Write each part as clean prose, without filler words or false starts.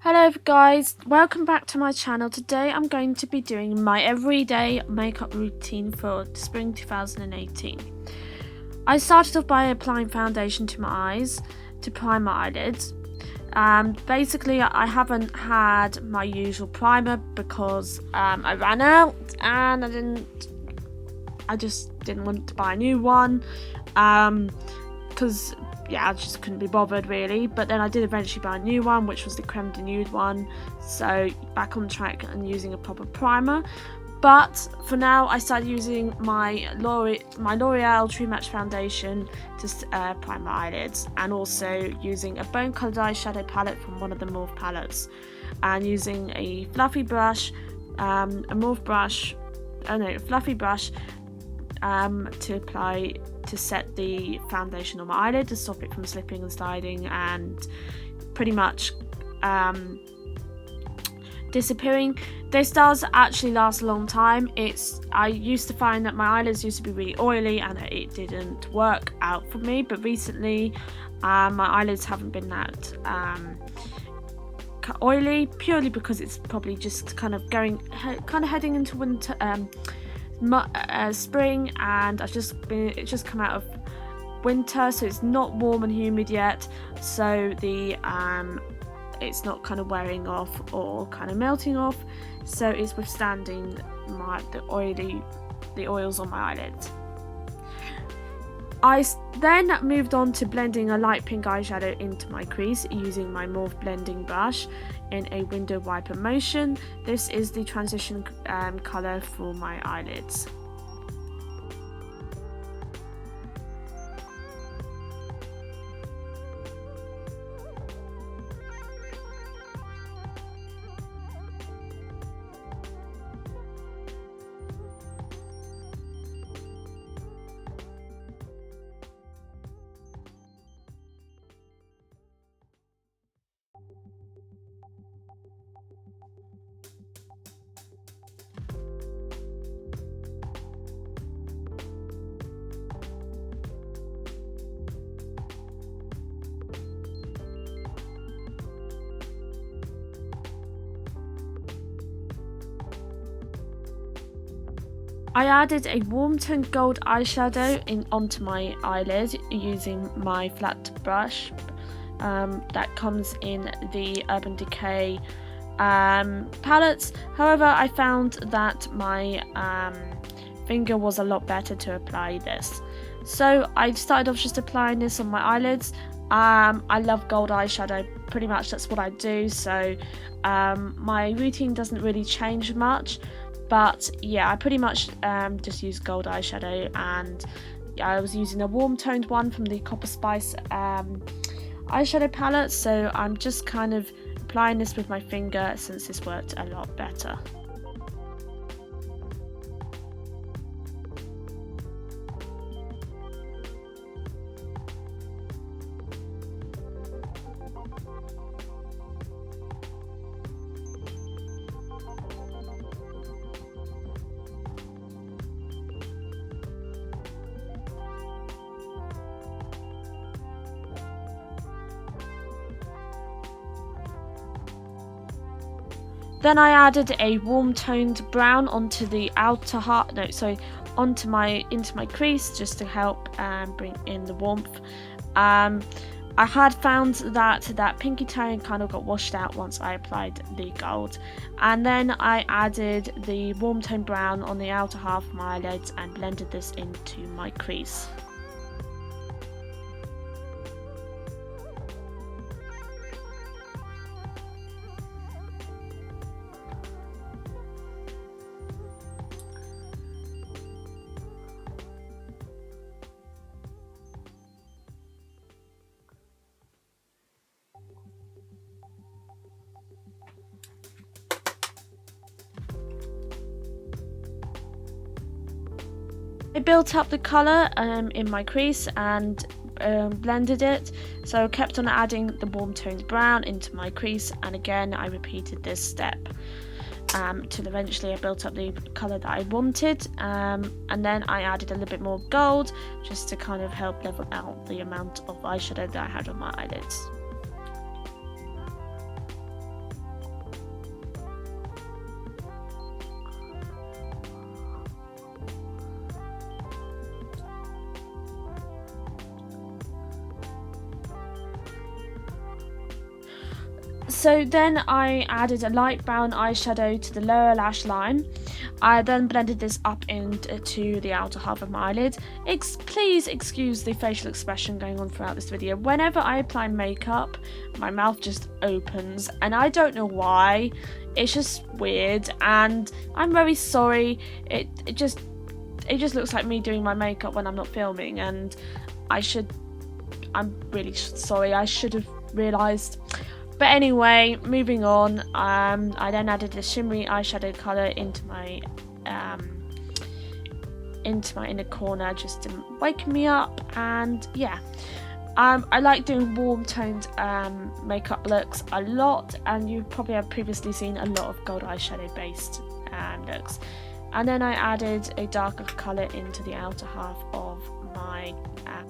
Hello guys, welcome back to my channel. Today I'm going to be doing my everyday makeup routine for spring 2018. I started off by applying foundation to my eyes to prime my eyelids. Basically I haven't had my usual primer because I ran out and I just didn't want to buy a new one because I just couldn't be bothered really. But then I did eventually buy a new one, which was the Creme de Nude one, so back on track and using a proper primer. But for now I started using my L'Oreal True Match foundation to prime my eyelids, and also using a bone coloured eyeshadow palette from one of the Morphe palettes, and using a fluffy brush, to set the foundation on my eyelid to stop it from slipping and sliding and pretty much disappearing. This does actually last a long time. I used to find that my eyelids used to be really oily and it didn't work out for me, but recently my eyelids haven't been that oily, purely because it's probably just kind of heading into winter, spring, and it's just come out of winter, so it's not warm and humid yet, so the it's not kind of wearing off or kind of melting off, so it's withstanding the oils on my eyelids. I then moved on to blending a light pink eyeshadow into my crease using my Morphe blending brush in a window wiper motion. This is the transition colour for my eyelids. I added a warm toned gold eyeshadow onto my eyelid using my flat brush that comes in the Urban Decay palettes. However, I found that my finger was a lot better to apply this, so I started off just applying this on my eyelids. I love gold eyeshadow, pretty much that's what I do, so my routine doesn't really change much. But yeah, I pretty much just use gold eyeshadow, and I was using a warm toned one from the Copper Spice eyeshadow palette, so I'm just kind of applying this with my finger since this worked a lot better. Then I added a warm toned brown onto the into my crease, just to help bring in the warmth. I had found that pinky tone kind of got washed out once I applied the gold, and then I added the warm toned brown on the outer half of my eyelids and blended this into my crease. I built up the colour in my crease and blended it, so I kept on adding the warm toned brown into my crease, and again I repeated this step till eventually I built up the colour that I wanted, and then I added a little bit more gold just to kind of help level out the amount of eyeshadow that I had on my eyelids. So then I added a light brown eyeshadow to the lower lash line. I then blended this up into the outer half of my eyelid. Please excuse the facial expression going on throughout this video. Whenever I apply makeup, my mouth just opens, and I don't know why. It's just weird, and I'm very sorry. It just looks like me doing my makeup when I'm not filming, and I'm really sorry. I should have realised. But anyway, moving on, I then added a shimmery eyeshadow colour into my inner corner just to wake me up, and yeah. I like doing warm toned makeup looks a lot, and you probably have previously seen a lot of gold eyeshadow based looks. And then I added a darker colour into the outer half of my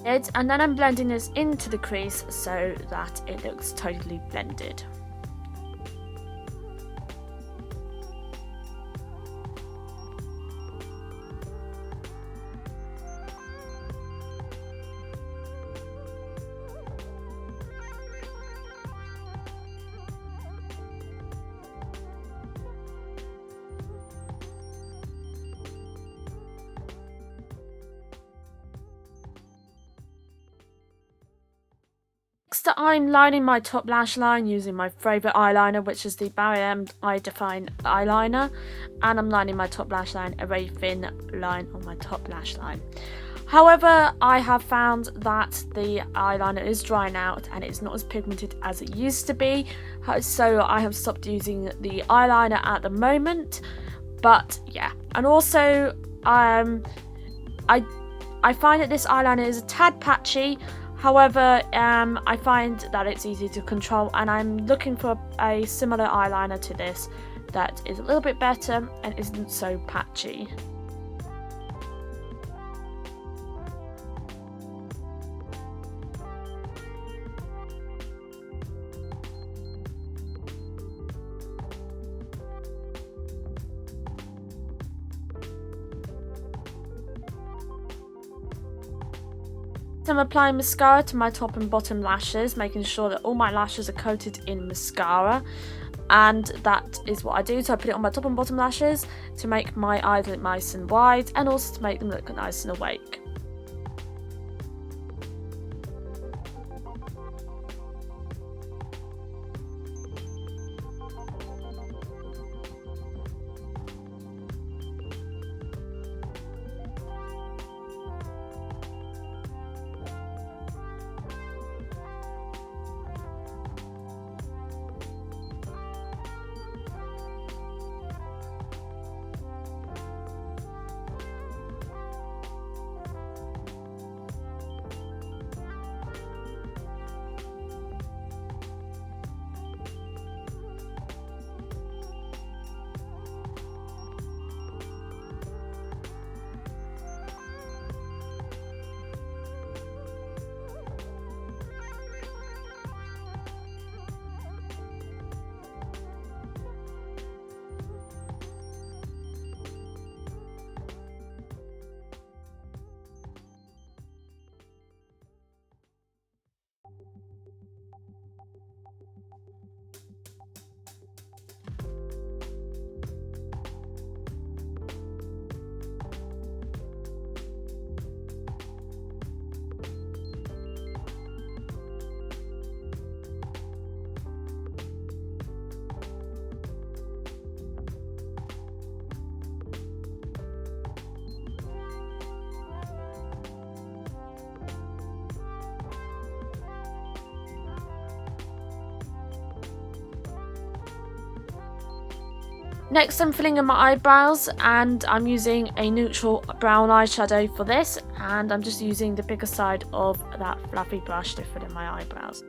lid, and then I'm blending this into the crease so that it looks totally blended. Next, I'm lining my top lash line using my favourite eyeliner, which is the Barry M Eye Define eyeliner, and I'm lining my top lash line a very thin line on my top lash line. However, I have found that the eyeliner is drying out and it's not as pigmented as it used to be, so I have stopped using the eyeliner at the moment. But yeah, and also I find that this eyeliner is a tad patchy. However, I find that it's easy to control, and I'm looking for a similar eyeliner to this that is a little bit better and isn't so patchy. I'm applying mascara to my top and bottom lashes, making sure that all my lashes are coated in mascara, and that is what I do. So I put it on my top and bottom lashes to make my eyes look nice and wide, and also to make them look nice and awake. Next, I'm filling in my eyebrows, and I'm using a neutral brown eyeshadow for this, and I'm just using the bigger side of that fluffy brush to fill in my eyebrows.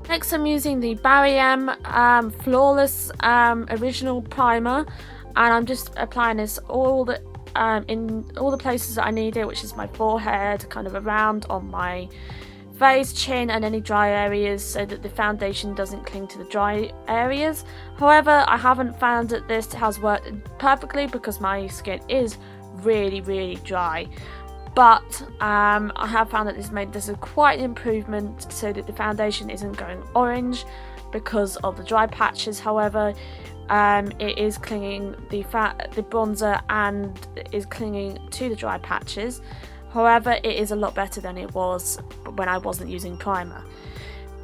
Next, I'm using the Barry M Flawless Original Primer, and I'm just applying this all in all the places that I need it, which is my forehead, kind of around on my face, chin, and any dry areas, so that the foundation doesn't cling to the dry areas. However, I haven't found that this has worked perfectly because my skin is really dry. But I have found that this made this quite an improvement, so that the foundation isn't going orange because of the dry patches. However, it is clinging the bronzer and is clinging to the dry patches. However, it is a lot better than it was when I wasn't using primer.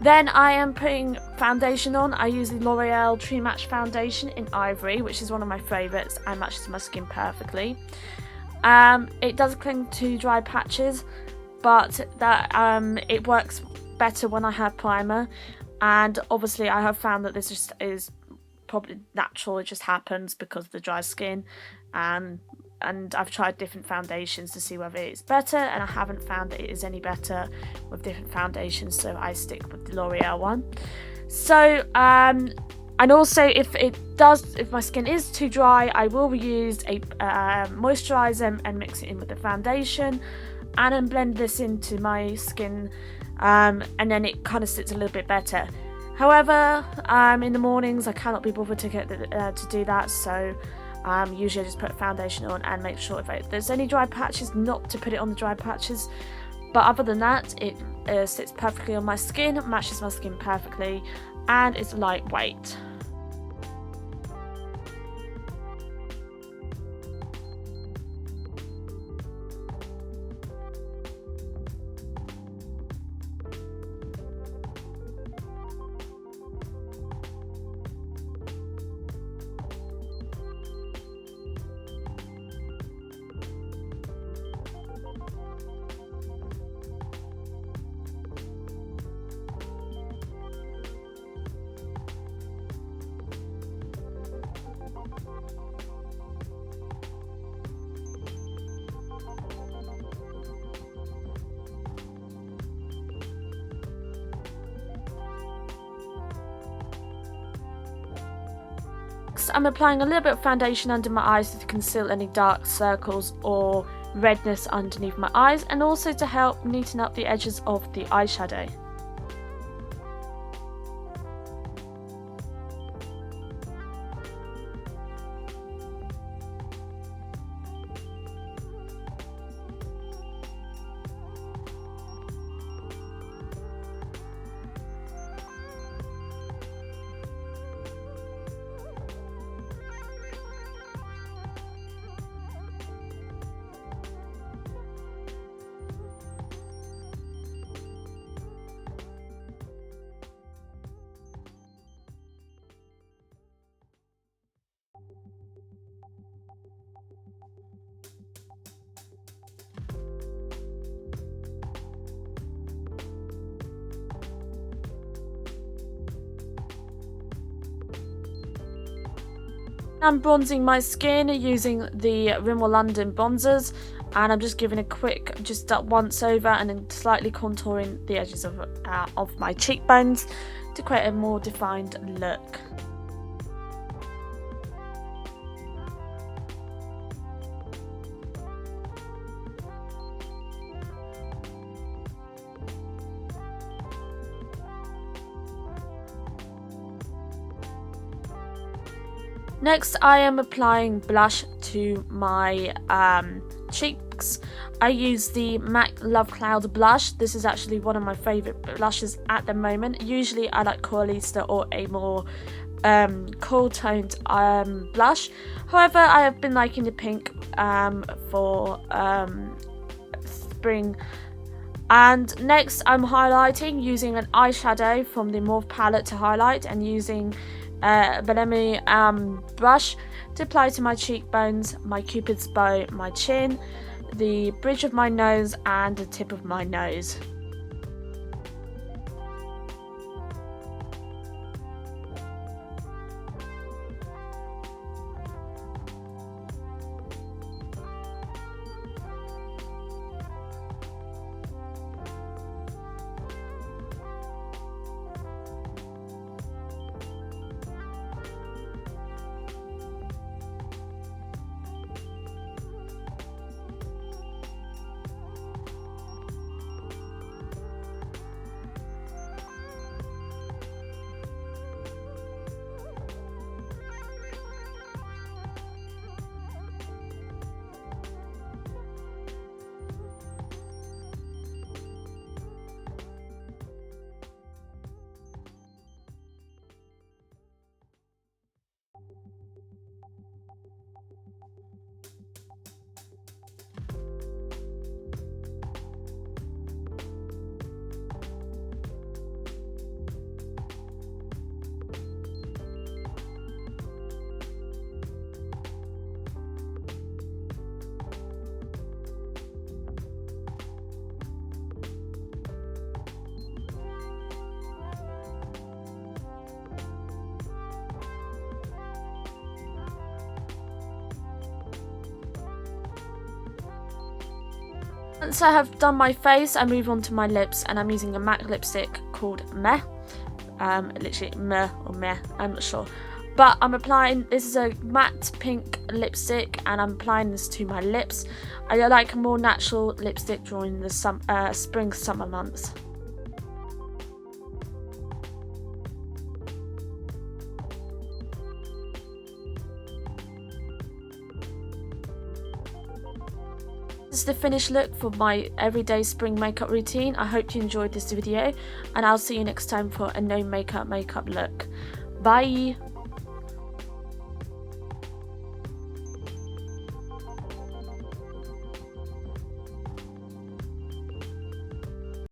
Then I am putting foundation on. I use the L'Oreal True Match foundation in Ivory, which is one of my favourites and matches my skin perfectly. It does cling to dry patches, but it works better when I have primer. And obviously I have found that this just is probably natural, it just happens because of the dry skin. And I've tried different foundations to see whether it's better, and I haven't found that it is any better with different foundations, so I stick with the L'Oreal one. So and also if my skin is too dry, I will use a moisturizer and mix it in with the foundation, and then blend this into my skin, and then it kind of sits a little bit better. However, in the mornings I cannot be bothered to do that, so usually I just put foundation on and make sure if there's any dry patches not to put it on the dry patches. But other than that, it sits perfectly on my skin, matches my skin perfectly, and it's lightweight. I'm applying a little bit of foundation under my eyes to conceal any dark circles or redness underneath my eyes, and also to help neaten up the edges of the eyeshadow. I'm bronzing my skin using the Rimmel London bronzers, and I'm just giving a quick once over and then slightly contouring the edges of my cheekbones to create a more defined look. Next, I am applying blush to my cheeks. I use the MAC Love Cloud blush. This is actually one of my favourite blushes at the moment. Usually I like Coralista or a more cool toned blush. However, I have been liking the pink for spring. And next I'm highlighting using an eyeshadow from the Morphe palette to highlight, and using Bellamy brush to apply to my cheekbones, my cupid's bow, my chin, the bridge of my nose, and the tip of my nose. Once I have done my face, I move on to my lips, and I'm using a MAC lipstick called Meh. Literally Meh or Meh, I'm not sure. But I'm applying, this is a matte pink lipstick, and I'm applying this to my lips. I like a more natural lipstick during the spring-summer months. This is the finished look for my everyday spring makeup routine. I hope you enjoyed this video, and I'll see you next time for a no makeup look. Bye!